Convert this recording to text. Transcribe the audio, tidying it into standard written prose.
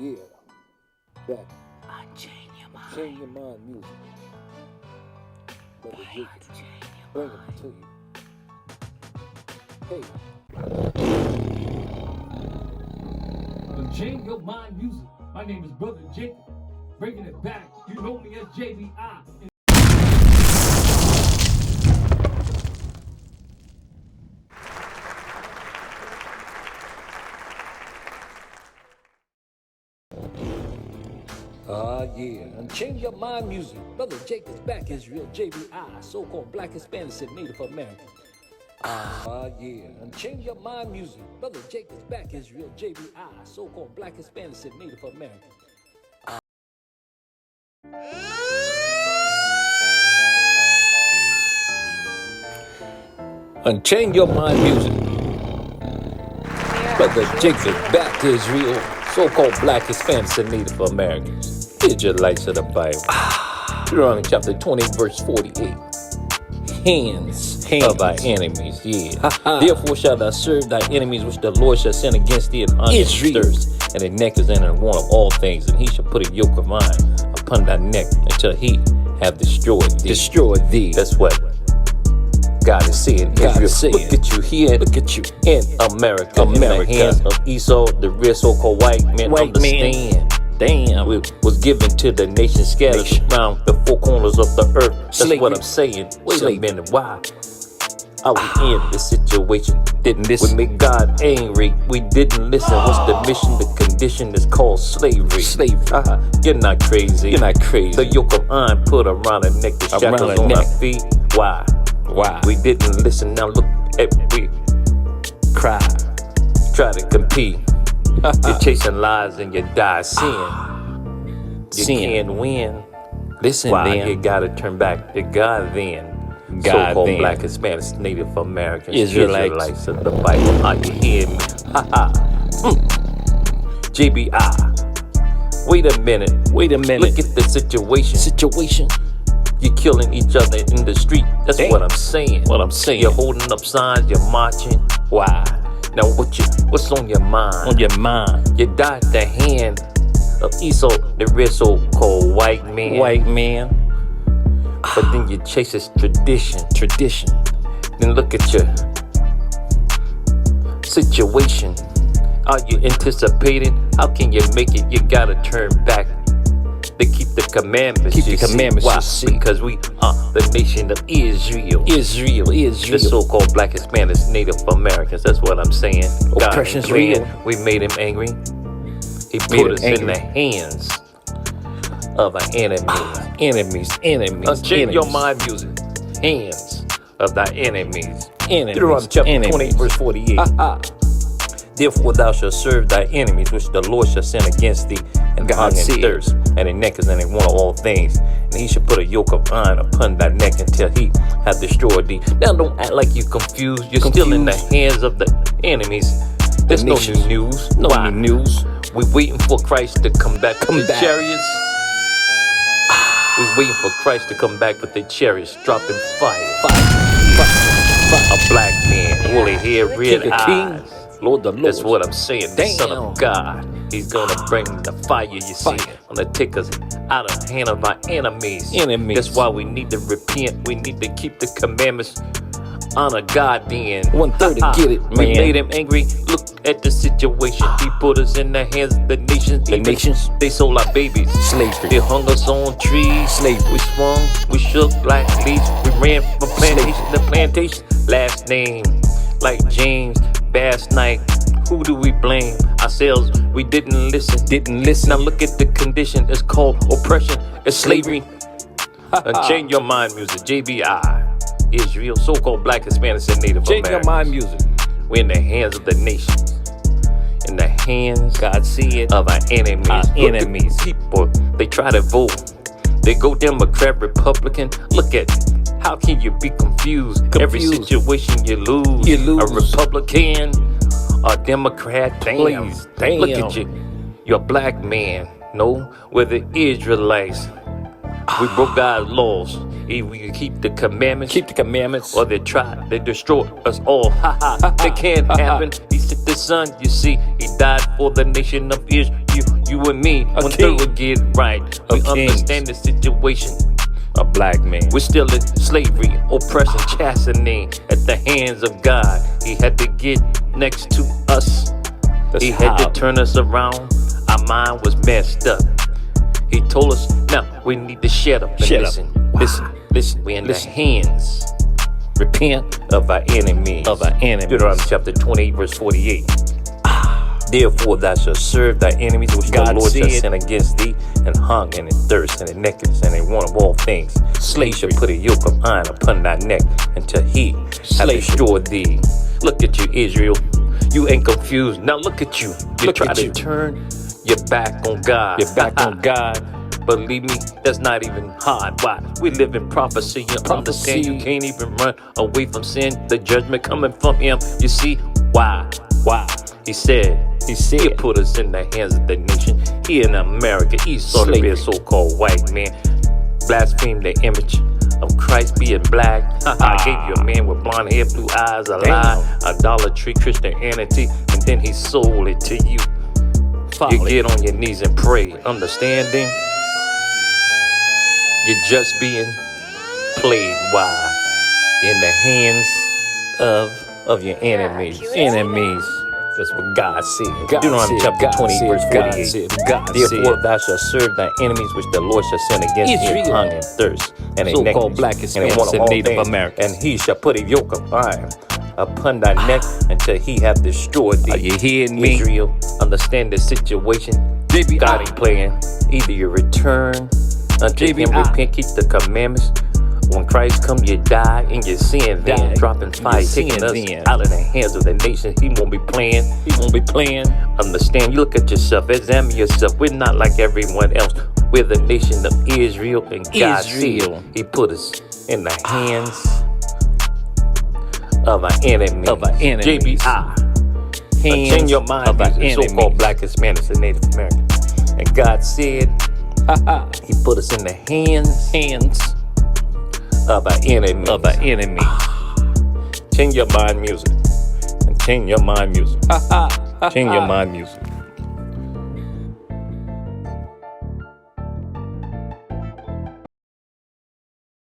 Yeah. Back. Unchain your mind. Change your mind music. Let Boy, it get unchain your bring mind. it to you. Hey. Unchain your mind music. My name is Brother Jacob. Bringing it back. You know me as JBI. Yeah, and change your mind music. Brother Jacob's back, Israel, JBI, so-called Black, Hispanics, and Native American. Yeah, and change your mind music. Brother Jacob's back, Israel, JBI, so-called Black, Hispanics, and Native American. Unchain your mind music. Brother Jacob back to Israel, so-called Black, Hispanics, and Native Americans. Israelites of the Bible. Deuteronomy chapter 20, verse 48. Hands of thy enemies, yeah. Therefore shalt thou serve thy enemies, which the Lord shall send against thee, and hunger and thirst, and the neck is in and want of all things, and he shall put a yoke of iron upon thy neck until he have destroyed thee. Destroyed thee. That's what God is saying. God is saying. Look at you here. Look at you in America. In the hands of Esau, the real so-called white man. Understand. Damn, it was given to the nation scattered around the four corners of the earth. That's what I'm saying. Wait a minute, why are we in this situation? Didn't listen. We made God angry. We didn't listen. What's the mission? The condition is called slavery. You're not crazy. You're not crazy. The yoke of iron put around the neck, the shackles on our feet. Why? We didn't listen. Now look at we cry, try to compete. You're chasing lies and you die sin. You can't win. Listen, then you gotta turn back to God then. So-called Black, Hispanics, Native Americans, Israelites of the Bible. Are you hearing me? JBI. Wait a minute. Look at the situation. You're killing each other in the street. That's what I'm saying. You're holding up signs. You're marching. Why? Now what's on your mind? You died at the hand of Esau, the real so-called white man. But then you chase his tradition. Then look at your situation. Are you anticipating? How can you make it? You gotta turn back to keep the commandments. Why? Because we are the nation of Israel. The so-called Black, Hispanics, Native Americans. That's what I'm saying. Oppression's real. We made him angry. He put us in the hands of our enemies. Unchain your mind music. Hands of thy enemies. Deuteronomy chapter 20, verse 48. Therefore thou shalt serve thy enemies, which the Lord shall send against thee, and hunger and thirst, and the neck is in and want of all things. And he shall put a yoke of iron upon thy neck until he hath destroyed thee. Now don't act like you're confused. You're still in the hands of the enemies. There's no new news. New news. We're waiting for Christ to come back with the chariots. We're waiting for Christ to come back with the chariots, dropping fire. A black man, woolly hair, red eyes. Lord the Lord. That's what I'm saying. The Son of God. He's gonna bring the fire, you see. Gonna take us out of the hand of our enemies. That's why we need to repent. We need to keep the commandments. Honor God then. 130, get it, man. We made him angry. Look at the situation. He put us in the hands of the nations. They sold our babies. Slavery. They hung us on trees. Slavery. We swung. We shook like leaves. We ran from plantation to plantation. Last name like James. Last night, who do we blame? Ourselves. We didn't listen. Now look at the condition. It's called oppression. It's slavery. Unchain your mind music. JBI. Israel, so-called Black, Hispanics, and Native Americans. Change your mind music. We're in the hands of the nations. In the hands, God see it, of our enemies. People, they try to vote. They go Democrat, Republican. Look at it. How can you be confused? Every situation you lose. A Republican, a Democrat. Damn. Look at you. You're a black man. No, we're the Israelites. We broke God's laws. Either we keep the commandments, or they try to destroy us all. That can't happen. He sent the son, you see. He died for the nation of Israel. you and me, one king. third will get right. We kings. understand the situation. A black man. We're still in slavery, oppression, chastening at the hands of God. He had to get next to us. That's He had to how. turn us around. Our mind was messed up. He told us, now we need to shut up and Shut up. listen. Listen. We're in the hands. Repent of our enemies. Deuteronomy chapter 28, verse 48. Therefore thou shalt serve thy enemies, which God the Lord shall said. send against thee, and hunger, and in thirst, and in nakedness, and in want of all things. He shall put a yoke of iron upon thy neck, until he have Slavery. destroyed thee. Look at you, Israel. You ain't confused. Now look at you. You Look try at to you. turn your back on God. You're back on God. Believe me, that's not even hard. Why? We live in prophecy. You understand you can't even run away from sin. The judgment coming from him. You see, why? He said he put us in the hands of the nation. Here in America, he sought to be a so-called white man. Blaspheme the image of Christ being black. I gave you a man with blonde hair, blue eyes, a lie, idolatry, Christianity, and then he sold it to you. You get on your knees and pray, understanding? You're just being played. Why? In the hands of your enemies. That's what God said. Deuteronomy chapter 20, verse 48. Therefore thou shalt serve thy enemies, which the Lord shall send against thee, in hunger and thirst, and in So-called nakedness, black and in Hispanics want of and all Native things. Americans. And he shall put a yoke of iron upon thy neck until he have destroyed thee. Are you hearing me? Israel, understand the situation. JBI. God ain't playing. Either you return unto him, JBI. repent, keep the commandments. When Christ come, you die in your sin, then Die dropping in fire, your taking sin us then. out of the hands of the nation. He won't be playing. Understand? You look at yourself, examine yourself. We're not like everyone else. We're the nation of Israel, and God Israel. said He put us in the hands of our enemies. JBI. Change your mind of our music, so-called enemies. black Hispanics and Native Americans. And God said He put us in the hands of our enemies. Change your mind music. And change your mind music. Change your mind music.